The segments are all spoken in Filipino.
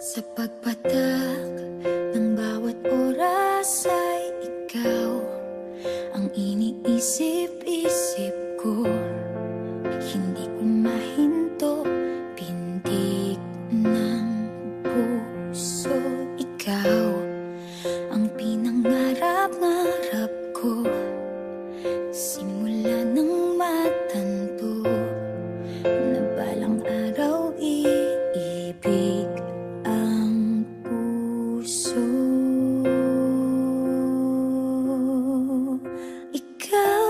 Sa pagpatak ng bawat oras ay ikaw ang iniisip-isip ko. Hindi ko mahinto, pintig ng puso. Ikaw ang pinangarap-ngarap ko, simula ng matanto na balang araw iibig ang puso. Ikaw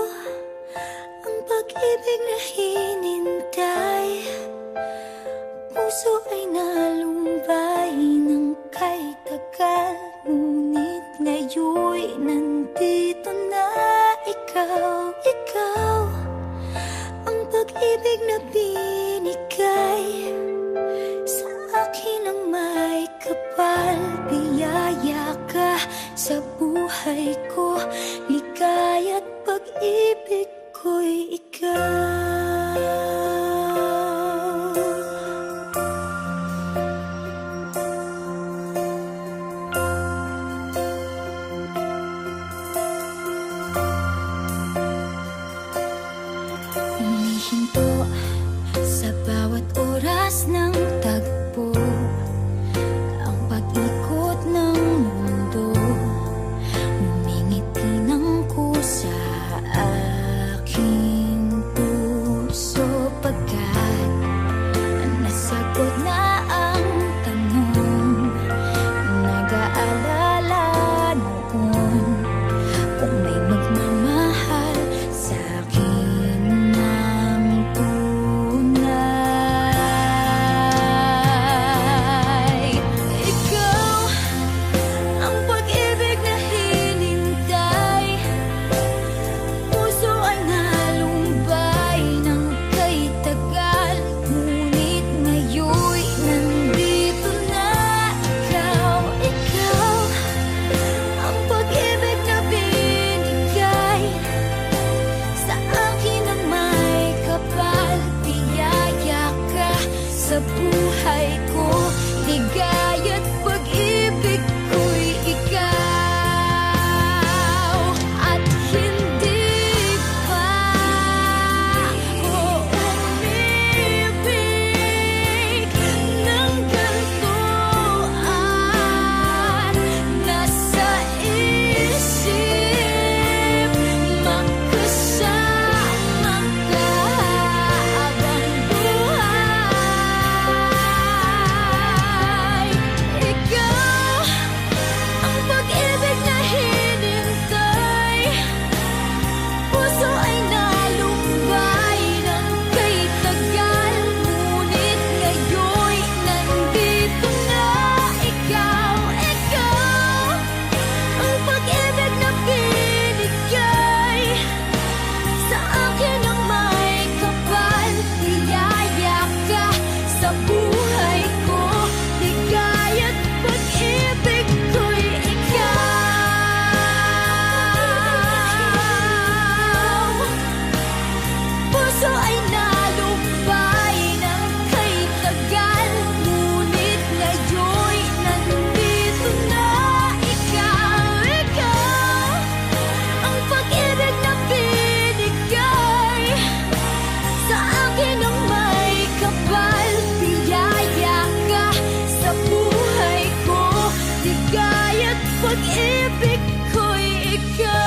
ang pag-ibig na hinintay, puso ay nalumbay ng kay tagal, ngunit ngayon'y nandito na ikaw. Ikaw ang pag-ibig na binigay sa akin ang may kapal. Biyaya ka sa buhay ko, ligaya't pag-ibig ko'y ikaw. Humihinto sa bawat oras ng tagpo, ang pag-ikot ng mundo, ngumingiti ng kusa aking puso. Pagkat nasagot na ang tanong, nag-aalala noon kung may magmamahal sa akin ng tunay. Ikaw ang pag-ibig na hinintay, puso ay nalumbay ng kay tagal, ngunit ngayon'y nandito na ikaw. Ikaw ang pag-ibig na binigay sa akin ang may kapal. Biyaya ka sa buhay ko, ligaya't pag-ibig ko'y ikaw. At hindi pa ako umibig ng ganito, at nasa isip magkasama ka habang buhay. Ikaw ang pag-ibig na hinintay, puso ay nalumbay ng kay tagal, ngunit ngayon'y nandito na ikaw. Ikaw ang pag-ibig na binigay sa akin ang may kapal. Biyaya ka sa buhay ko, ligaya't pag-ibig ko'y ikaw. Puso ay nalumbay ng kay tagal, ngunit ngayon'y nandito na ikaw. Ikaw ang pag-ibig na binigay sa akin ang may kapal. Biyaya ka sa buhay ko, ligaya't pag-ibig ko'y ikaw.